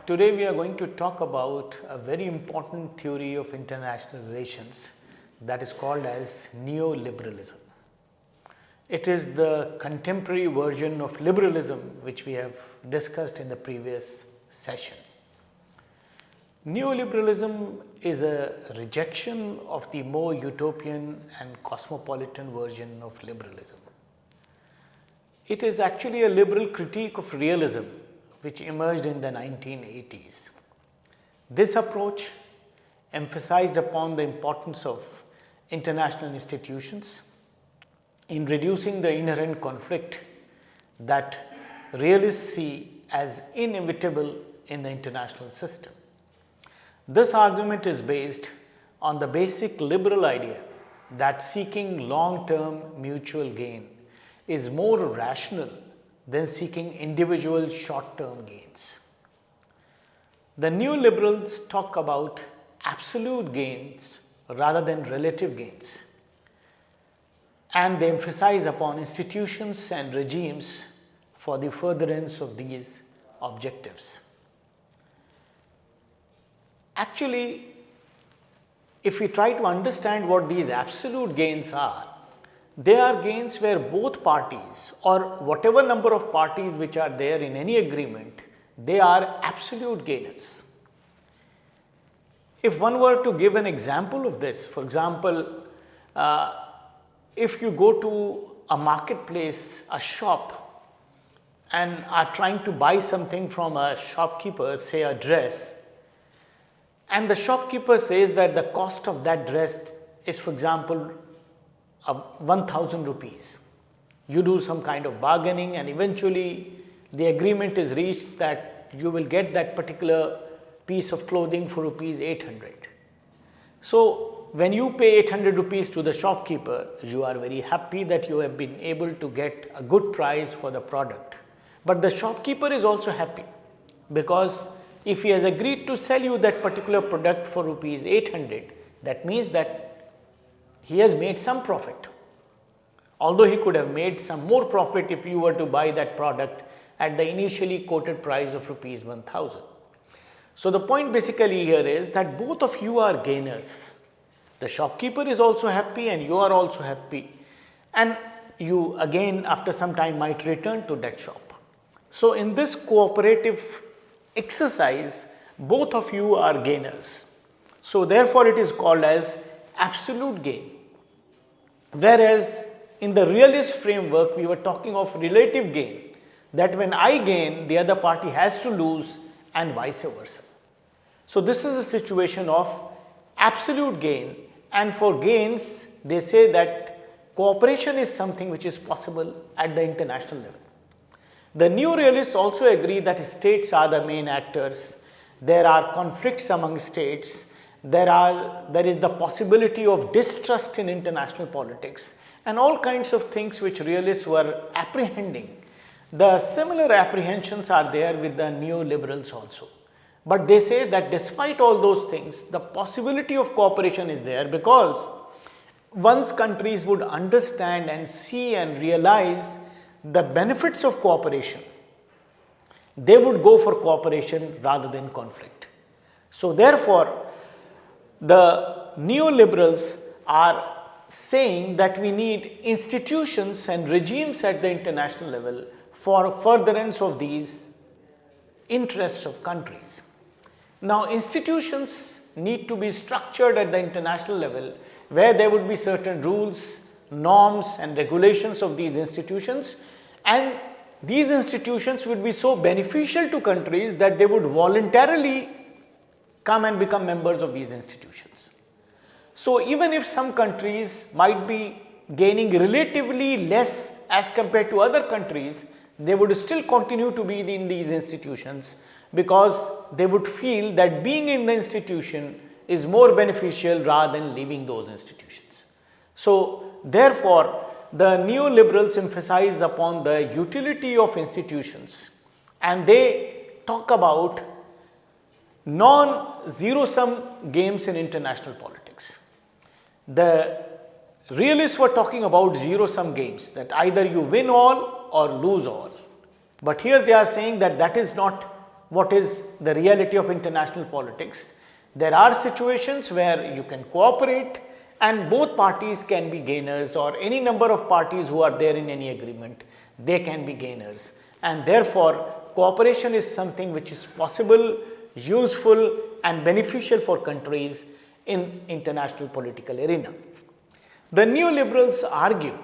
Today we are going to talk about a very important theory of international relations that is called as Neo-liberalism. It is the contemporary version of liberalism which we have discussed in the previous session. Neoliberalism is a rejection of the more utopian and cosmopolitan version of liberalism. It is actually a liberal critique of realism which emerged in the 1980s. This approach emphasized upon the importance of international institutions in reducing the inherent conflict that realists see as inevitable in the international system. This argument is based on the basic liberal idea that seeking long-term mutual gain is more rational than seeking individual short-term gains. The neoliberals talk about absolute gains rather than relative gains, and they emphasize upon institutions and regimes for the furtherance of these objectives. Actually, if we try to understand what these absolute gains are, they are gains where both parties or whatever number of parties which are there in any agreement, they are absolute gainers. If one were to give an example of this, for example, if you go to a marketplace, a shop, and are trying to buy something from a shopkeeper, say a dress, and the shopkeeper says that the cost of that dress is, for example, 1000 rupees. You do some kind of bargaining and eventually the agreement is reached that you will get that particular piece of clothing for rupees 800. So, when you pay 800 rupees to the shopkeeper, you are very happy that you have been able to get a good price for the product. But the shopkeeper is also happy because if he has agreed to sell you that particular product for rupees 800, that means that he has made some profit, although he could have made some more profit if you were to buy that product at the initially quoted price of rupees 1000. So, the point basically here is that both of you are gainers. The shopkeeper is also happy and you are also happy, and you again after some time might return to that shop. So, in this cooperative exercise, both of you are gainers. So, therefore, it is called as absolute gain. Whereas, in the realist framework, we were talking of relative gain, that when I gain, the other party has to lose and vice versa. So, this is a situation of absolute gain, and for gains, they say that cooperation is something which is possible at the international level. The new realists also agree that states are the main actors. There are conflicts among states. There is the possibility of distrust in international politics and all kinds of things which realists were apprehending. The similar apprehensions are there with the neoliberals also. But they say that despite all those things, the possibility of cooperation is there because once countries would understand and see and realize the benefits of cooperation, they would go for cooperation rather than conflict. So, therefore, the neoliberals are saying that we need institutions and regimes at the international level for furtherance of these interests of countries. Now, institutions need to be structured at the international level where there would be certain rules, norms and regulations of these institutions, and these institutions would be so beneficial to countries that they would voluntarily come and become members of these institutions. So, even if some countries might be gaining relatively less as compared to other countries, they would still continue to be in these institutions because they would feel that being in the institution is more beneficial rather than leaving those institutions. So, therefore, the neoliberals emphasize upon the utility of institutions and they talk about non-zero-sum games in international politics. The realists were talking about zero-sum games, that either you win all or lose all. But here they are saying that that is not what is the reality of international politics. There are situations where you can cooperate and both parties can be gainers, or any number of parties who are there in any agreement, they can be gainers, and therefore cooperation is something which is possible, useful and beneficial for countries in international political arena. The neoliberals argue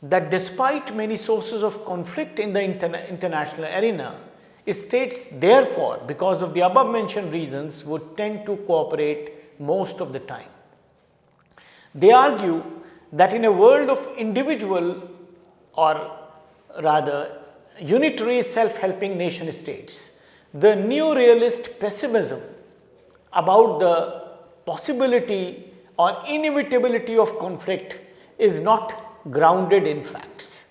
that despite many sources of conflict in the international arena, states therefore, because of the above mentioned reasons, would tend to cooperate most of the time. They argue that in a world of individual, or rather unitary self-helping nation states, the neo-realist pessimism about the possibility or inevitability of conflict is not grounded in facts.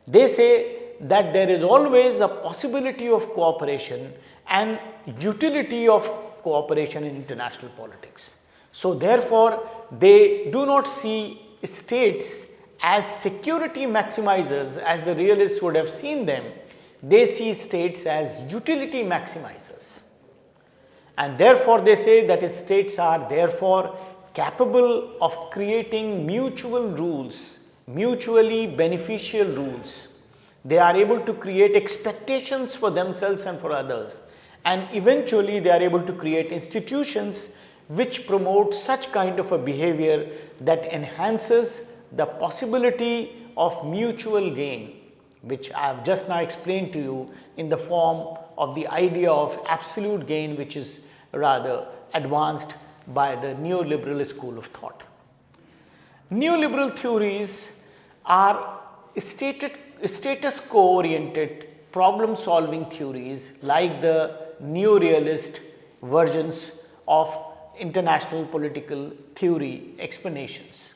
They say that there is always a possibility of cooperation and utility of cooperation in international politics. So therefore, they do not see states as security maximizers as the realists would have seen them. They see states as utility maximizers, and therefore they say that states are therefore capable of creating mutual rules, mutually beneficial rules. They are able to create expectations for themselves and for others, and eventually they are able to create institutions which promote such kind of a behavior that enhances the possibility of mutual gain, which I have just now explained to you in the form of the idea of absolute gain, which is rather advanced by the neoliberal school of thought. Neoliberal theories are status quo oriented problem solving theories like the neo-realist versions of international political theory explanations.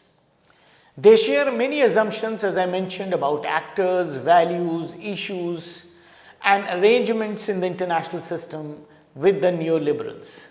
They share many assumptions, as I mentioned, about actors, values, issues and arrangements in the international system with the neoliberals.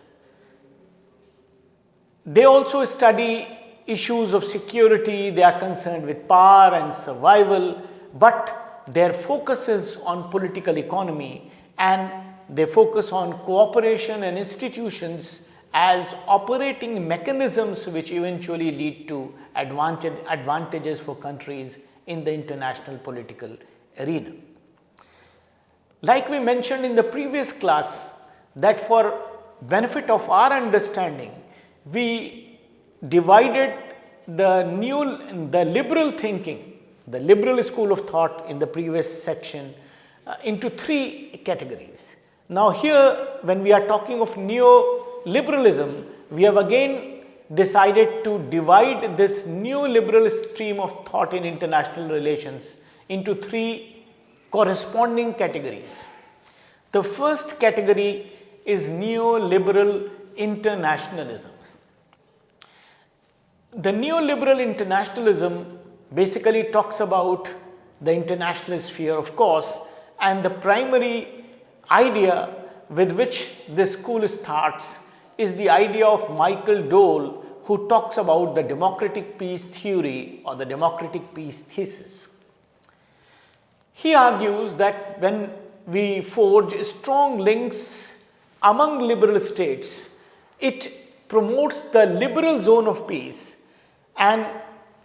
They also study issues of security, they are concerned with power and survival, but their focus is on political economy, and they focus on cooperation and institutions as operating mechanisms which eventually lead to advantages for countries in the international political arena. Like we mentioned in the previous class, that for benefit of our understanding, we divided the liberal thinking, the liberal school of thought in the previous section into three categories. Now here, when we are talking of neo-liberalism, we have again decided to divide this neoliberal stream of thought in international relations into three corresponding categories. The first category is neoliberal internationalism. The neoliberal internationalism basically talks about the international sphere, of course, and the primary idea with which this school starts is the idea of Michael Dole, who talks about the democratic peace theory or the democratic peace thesis. He argues that when we forge strong links among liberal states, it promotes the liberal zone of peace, and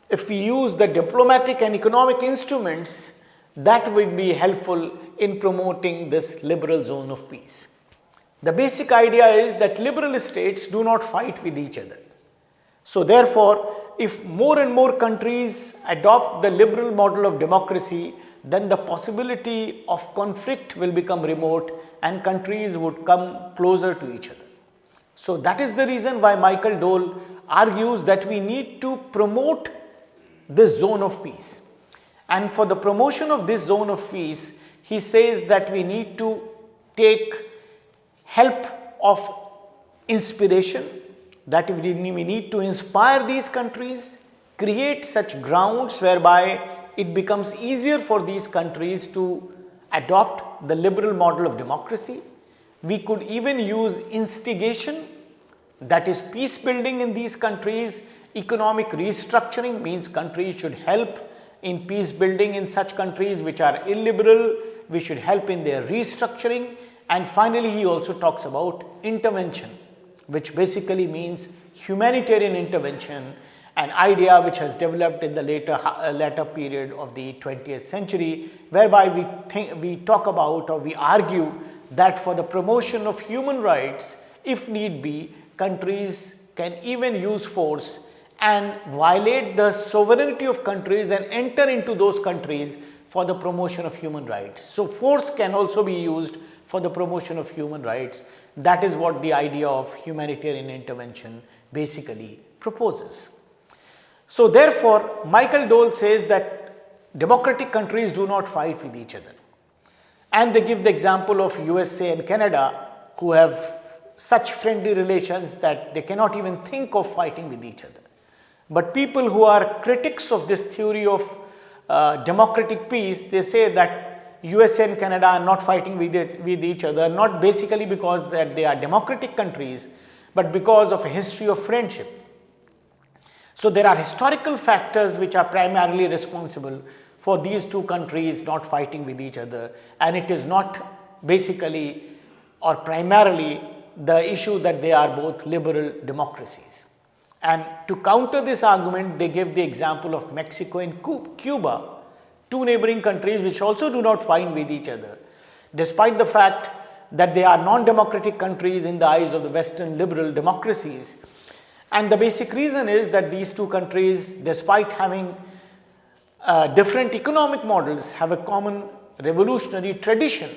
if we use the diplomatic and economic instruments, that will be helpful in promoting this liberal zone of peace. The basic idea is that liberal states do not fight with each other. So therefore, if more and more countries adopt the liberal model of democracy, then the possibility of conflict will become remote and countries would come closer to each other. So that is the reason why Michael Dole argues that we need to promote this zone of peace. And for the promotion of this zone of peace, he says that we need to take help of inspiration, that we need to inspire these countries, create such grounds whereby it becomes easier for these countries to adopt the liberal model of democracy. We could even use instigation, that is peace building in these countries. Economic restructuring means countries should help in peace building in such countries which are illiberal. We should help in their restructuring, And finally, he also talks about intervention, which basically means humanitarian intervention, an idea which has developed in the later period of the 20th century, whereby we talk about, or we argue, that for the promotion of human rights, if need be, countries can even use force and violate the sovereignty of countries and enter into those countries for the promotion of human rights. So, force can also be used for the promotion of human rights. That is what the idea of humanitarian intervention basically proposes. So, therefore, Michael Dole says that democratic countries do not fight with each other, and they give the example of USA and Canada, who have such friendly relations that they cannot even think of fighting with each other. But people who are critics of this theory of democratic peace, they say that USA and Canada are not fighting with each other, not basically because that they are democratic countries, but because of a history of friendship. So, there are historical factors which are primarily responsible for these two countries not fighting with each other, and it is not basically or primarily the issue that they are both liberal democracies. And to counter this argument, they give the example of Mexico and Cuba, two neighboring countries which also do not fight with each other, despite the fact that they are non-democratic countries in the eyes of the Western liberal democracies. And the basic reason is that these two countries, despite having different economic models, have a common revolutionary tradition,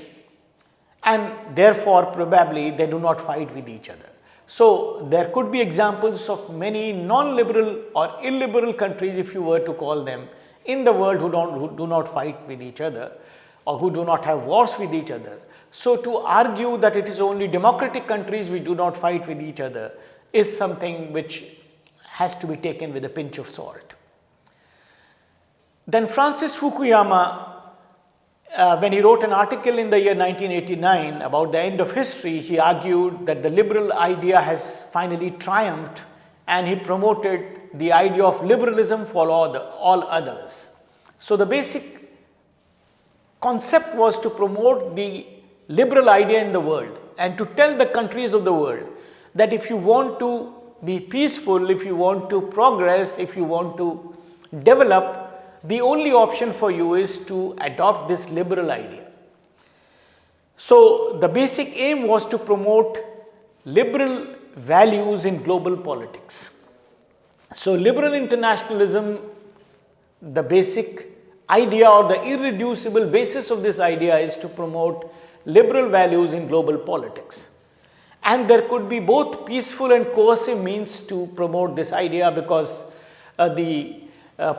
and therefore probably they do not fight with each other. So, there could be examples of many non-liberal or illiberal countries, if you were to call them, in the world who do not fight with each other, or who do not have wars with each other. So, to argue that it is only democratic countries which do not fight with each other is something which has to be taken with a pinch of salt. Then Francis Fukuyama, when he wrote an article in the year 1989 about the end of history, he argued that the liberal idea has finally triumphed, and he promoted the idea of liberalism for all others. So, the basic concept was to promote the liberal idea in the world and to tell the countries of the world that if you want to be peaceful, if you want to progress, if you want to develop, the only option for you is to adopt this liberal idea. So, the basic aim was to promote liberal values in global politics. So, liberal internationalism, the basic idea or the irreducible basis of this idea is to promote liberal values in global politics. And there could be both peaceful and coercive means to promote this idea, because the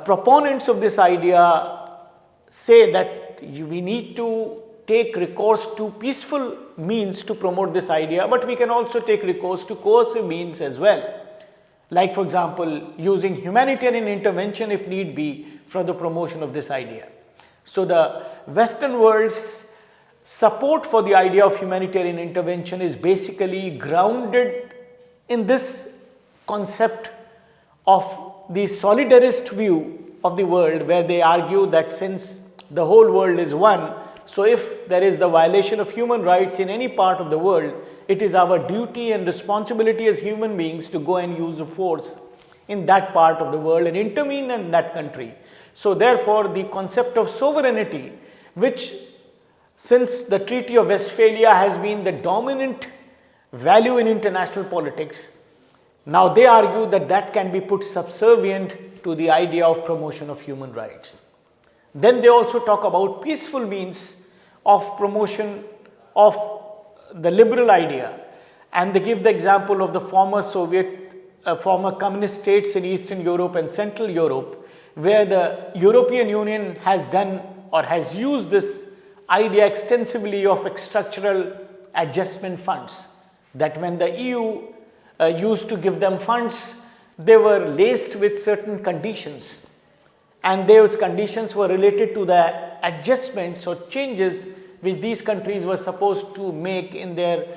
proponents of this idea say that we need to take recourse to peaceful means to promote this idea, but we can also take recourse to coercive means as well. Like, for example, using humanitarian intervention if need be for the promotion of this idea. So, the Western world's support for the idea of humanitarian intervention is basically grounded in this concept of the solidarist view of the world, where they argue that since the whole world is one, so if there is the violation of human rights in any part of the world, it is our duty and responsibility as human beings to go and use force in that part of the world and intervene in that country. So, therefore, the concept of sovereignty, which since the Treaty of Westphalia has been the dominant value in international politics, now they argue that that can be put subservient to the idea of promotion of human rights. Then they also talk about peaceful means of promotion of the liberal idea, and they give the example of the former communist states in Eastern Europe and Central Europe, where the European Union has done or has used this idea extensively of structural adjustment funds, that when the EU used to give them funds, they were laced with certain conditions, and those conditions were related to the adjustments or changes which these countries were supposed to make in their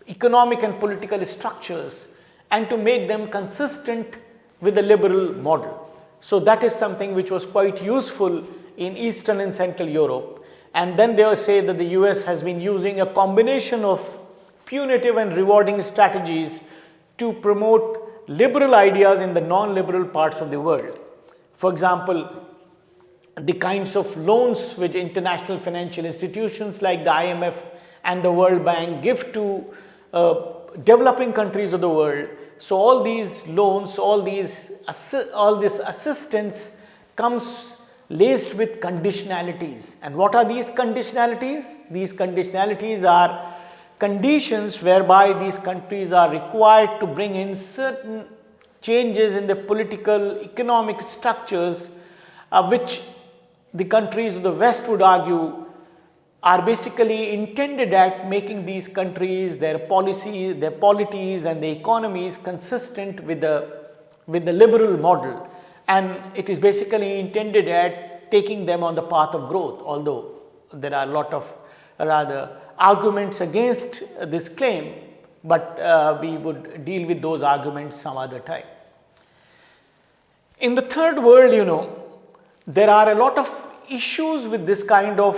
economic and political structures, and to make them consistent with the liberal model. So, that is something which was quite useful in Eastern and Central Europe, And then they will say that the US has been using a combination of punitive and rewarding strategies to promote liberal ideas in the non-liberal parts of the world. For example, the kinds of loans which international financial institutions like the IMF and the World Bank give to developing countries of the world. So all these loans, all this assistance comes laced with conditionalities. And what are these conditionalities? These conditionalities are conditions whereby these countries are required to bring in certain changes in the political, economic structures, which the countries of the West would argue are basically intended at making these countries, their policies, their polities and the economies consistent with the liberal model, and it is basically intended at taking them on the path of growth, although there are a lot of rather arguments against this claim, but we would deal with those arguments some other time. In the third world, there are a lot of issues with this kind of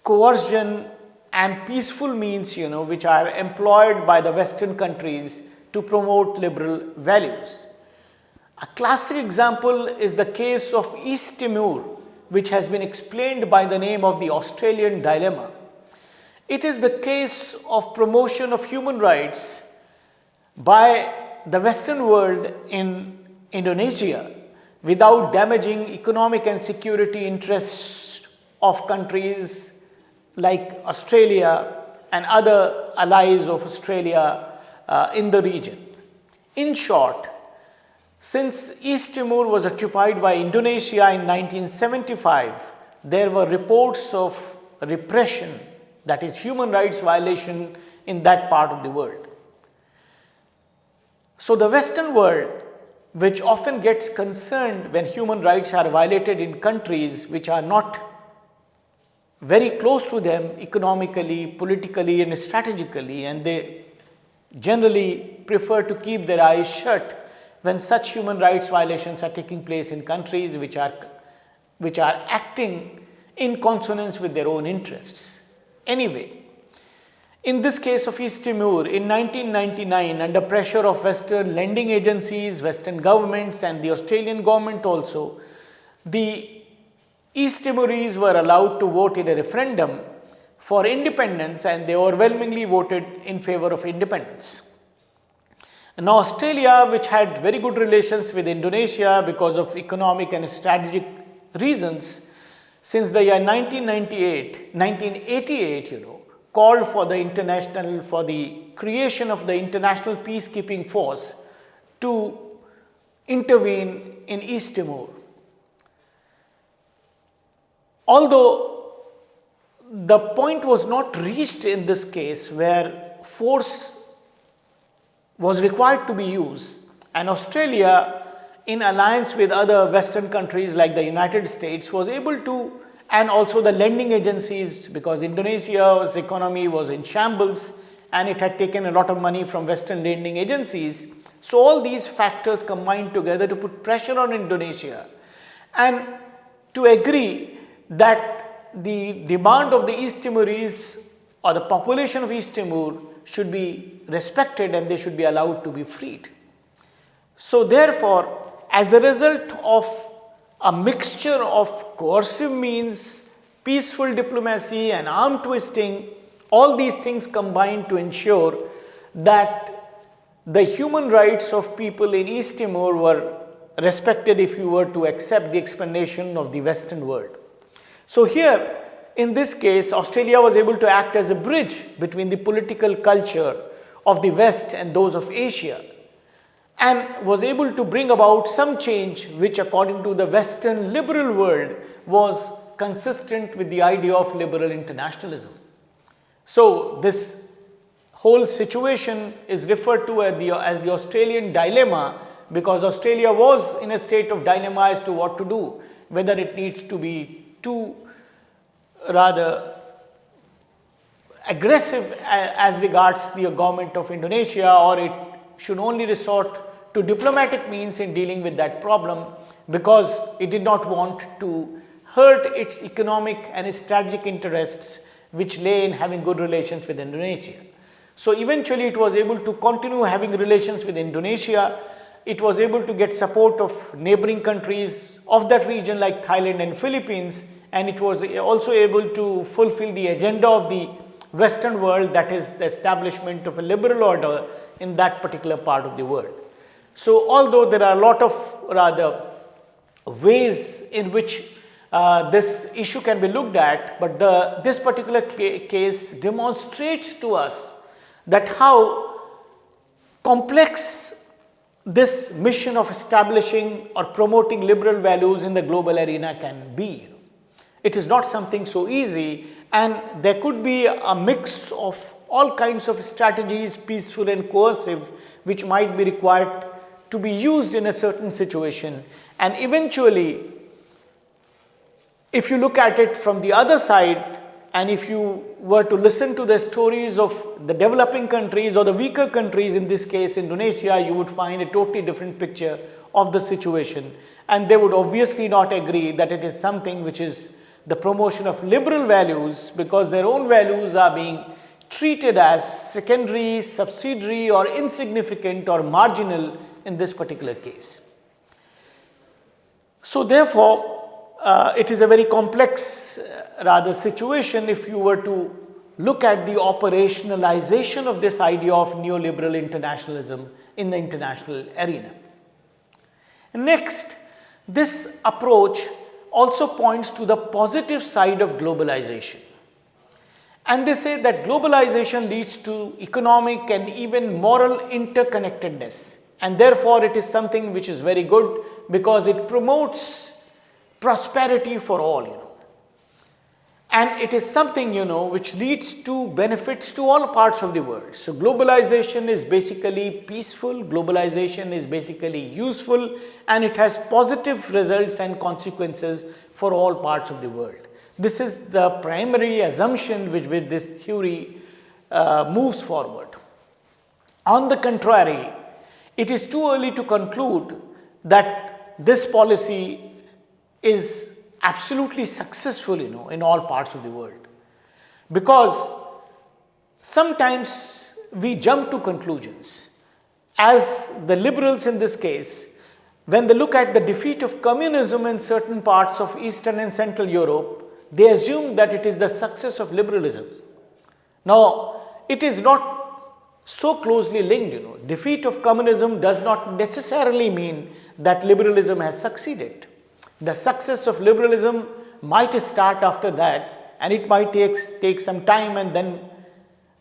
coercion and peaceful means, which are employed by the Western countries to promote liberal values. A classic example is the case of East Timor, which has been explained by the name of the Australian dilemma. It is the case of promotion of human rights by the Western world in Indonesia without damaging economic and security interests of countries like Australia and other allies of Australia in the region. In short, since East Timor was occupied by Indonesia in 1975, there were reports of repression, that is human rights violation, in that part of the world. So the Western world, which often gets concerned when human rights are violated in countries which are not very close to them economically, politically and strategically, and they generally prefer to keep their eyes shut when such human rights violations are taking place in countries which are acting in consonance with their own interests. Anyway, in this case of East Timor, in 1999, under pressure of Western lending agencies, Western governments and the Australian government also, the East Timorese were allowed to vote in a referendum for independence, and they overwhelmingly voted in favor of independence. Now Australia, which had very good relations with Indonesia because of economic and strategic reasons, since the year 1988, called for the creation of the international peacekeeping force to intervene in East Timor. Although the point was not reached in this case where force was required to be used, and Australia, in alliance with other Western countries like the United States, was able to, and also the lending agencies, because Indonesia's economy was in shambles and it had taken a lot of money from Western lending agencies. So all these factors combined together to put pressure on Indonesia and to agree that the demand of the East Timorese or the population of East Timor should be respected and they should be allowed to be freed. So therefore, as a result of a mixture of coercive means, peaceful diplomacy and arm twisting, all these things combined to ensure that the human rights of people in East Timor were respected if you were to accept the explanation of the Western world. So here, in this case, Australia was able to act as a bridge between the political culture of the West and those of Asia, and was able to bring about some change which, according to the Western liberal world, was consistent with the idea of liberal internationalism. So this whole situation is referred to as the Australian dilemma, because Australia was in a state of dilemma as to what to do, whether it needs to be too rather aggressive as regards the government of Indonesia, or it should only resort to diplomatic means in dealing with that problem, because it did not want to hurt its economic and its strategic interests, which lay in having good relations with Indonesia. So eventually it was able to continue having relations with Indonesia. It was able to get support of neighboring countries of that region like Thailand and Philippines, and it was also able to fulfill the agenda of the Western world, that is the establishment of a liberal order in that particular part of the world. So although there are a lot of rather ways in which this issue can be looked at, but this particular case demonstrates to us that how complex this mission of establishing or promoting liberal values in the global arena can be. It is not something so easy, and there could be a mix of all kinds of strategies, peaceful and coercive, which might be required to be used in a certain situation. And eventually, if you look at it from the other side, and if you were to listen to the stories of the developing countries or the weaker countries, in this case Indonesia, you would find a totally different picture of the situation, and they would obviously not agree that it is something which is the promotion of liberal values, because their own values are being treated as secondary, subsidiary or insignificant or marginal in this particular case. So therefore, it is a very complex rather situation if you were to look at the operationalization of this idea of neoliberal internationalism in the international arena. Next, this approach also points to the positive side of globalization. And they say that globalization leads to economic and even moral interconnectedness, and therefore it is something which is very good because it promotes prosperity for all, and it is something, which leads to benefits to all parts of the world. So globalization is basically peaceful, globalization is basically useful, and it has positive results and consequences for all parts of the world. This is the primary assumption with which this theory moves forward. On the contrary, it is too early to conclude that this policy is absolutely successful, in all parts of the world, because sometimes we jump to conclusions. As the liberals in this case, when they look at the defeat of communism in certain parts of Eastern and Central Europe, they assume that it is the success of liberalism. Now, it is not so closely linked, Defeat of communism does not necessarily mean that liberalism has succeeded. The success of liberalism might start after that, and it might take some time, and then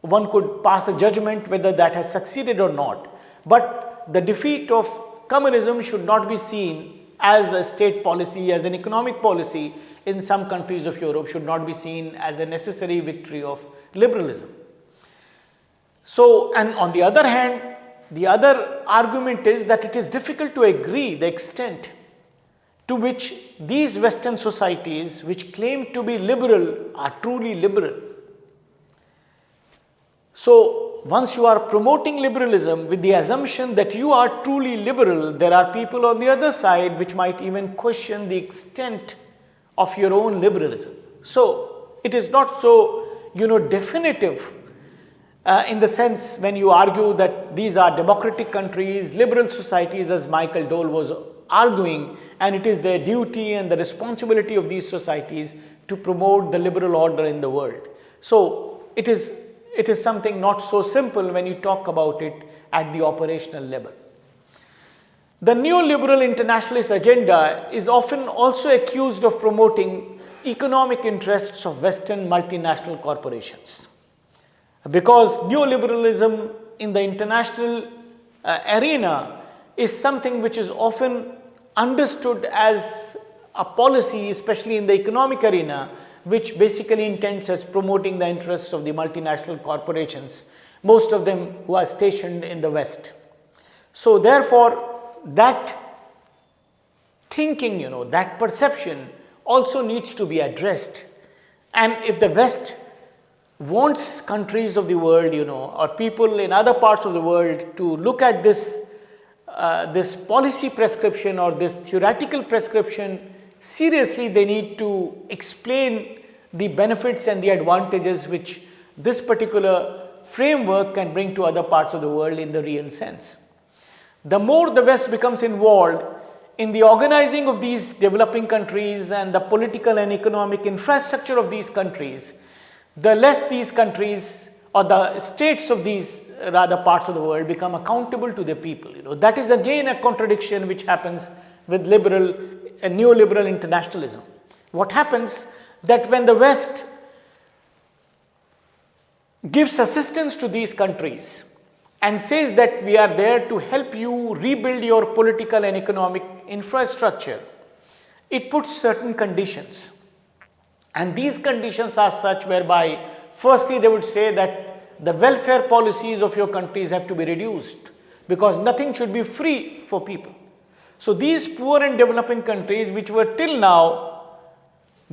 one could pass a judgment whether that has succeeded or not. But the defeat of communism should not be seen as a state policy, as an economic policy in some countries of Europe, should not be seen as a necessary victory of liberalism. So, and on the other hand, the other argument is that it is difficult to agree the extent to which these Western societies, which claim to be liberal, are truly liberal. So, once you are promoting liberalism with the assumption that you are truly liberal, there are people on the other side which might even question the extent of your own liberalism. So, it is not so, definitive in the sense when you argue that these are democratic countries, liberal societies, as Michael Dole was arguing, and it is their duty and the responsibility of these societies to promote the liberal order in the world. So it is something not so simple when you talk about it at the operational level. The neoliberal internationalist agenda is often also accused of promoting economic interests of Western multinational corporations, because neoliberalism in the international arena is something which is often understood as a policy, especially in the economic arena, which basically intends as promoting the interests of the multinational corporations, most of them who are stationed in the West. So therefore, that thinking, that perception also needs to be addressed. And if the West wants countries of the world, or people in other parts of the world to look at this policy prescription or this theoretical prescription seriously they need to explain the benefits and the advantages which this particular framework can bring to other parts of the world in the real sense. The more the West becomes involved in the organizing of these developing countries and the political and economic infrastructure of these countries, the less these countries or the states of these rather parts of the world become accountable to their people. That is again a contradiction which happens with liberal and neoliberal internationalism. What happens that when the West gives assistance to these countries and says that we are there to help you rebuild your political and economic infrastructure, it puts certain conditions. And these conditions are such whereby firstly they would say that the welfare policies of your countries have to be reduced because nothing should be free for people. So these poor and developing countries which were till now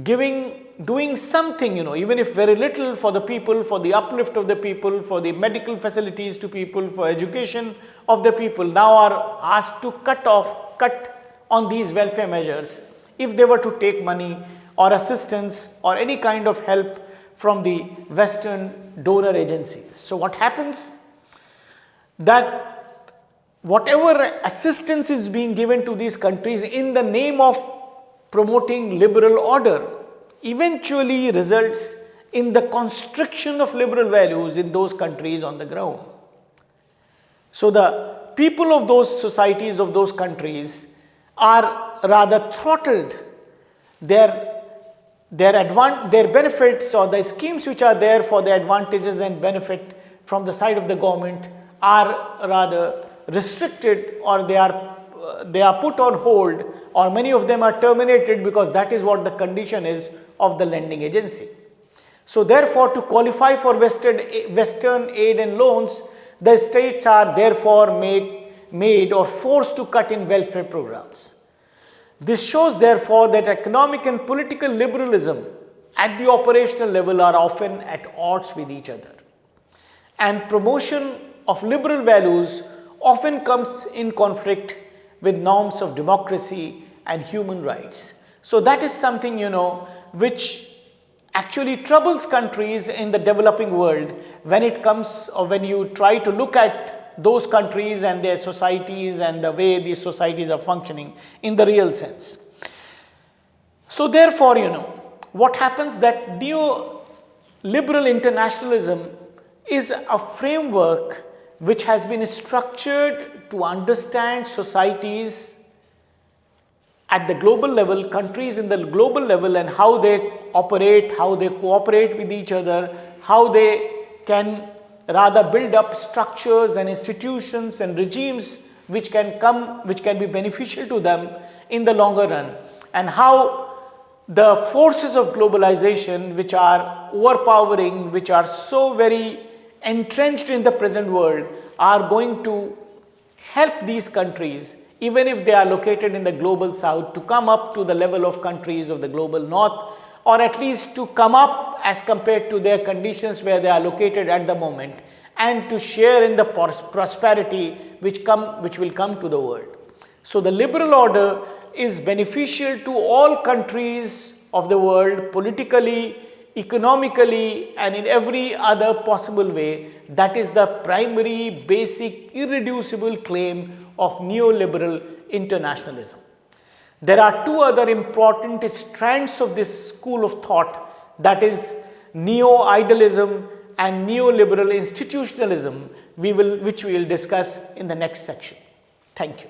doing something, even if very little for the people, for the uplift of the people, for the medical facilities to people, for education of the people, now are asked to cut on these welfare measures if they were to take money or assistance or any kind of help from the Western donor agencies. So what happens? That whatever assistance is being given to these countries in the name of promoting liberal order eventually results in the constriction of liberal values in those countries on the ground. So the people of those societies, of those countries are rather throttled. Their benefits or the schemes which are there for the advantages and benefit from the side of the government are rather restricted, or they are put on hold, or many of them are terminated because that is what the condition is of the lending agency. So therefore, to qualify for Western aid and loans, the states are therefore made or forced to cut in welfare programs. This shows therefore that economic and political liberalism at the operational level are often at odds with each other, and promotion of liberal values often comes in conflict with norms of democracy and human rights. So that is something, which actually troubles countries in the developing world when it comes, or when you try to look at those countries and their societies and the way these societies are functioning in the real sense. So therefore, what happens that neo-liberal internationalism is a framework which has been structured to understand societies at the global level, countries in the global level, and how they operate, how they cooperate with each other, how they can rather build up structures and institutions and regimes which can be beneficial to them in the longer run, and how the forces of globalization which are overpowering, which are so very entrenched in the present world, are going to help these countries, even if they are located in the global south, to come up to the level of countries of the global north, or at least to come up as compared to their conditions where they are located at the moment, and to share in the prosperity which will come to the world. So the liberal order is beneficial to all countries of the world, politically, economically, and in every other possible way. That is the primary, basic, irreducible claim of neoliberal internationalism. There are two other important strands of this school of thought, that is neo-idealism and neoliberal institutionalism, which we will discuss in the next section. Thank you.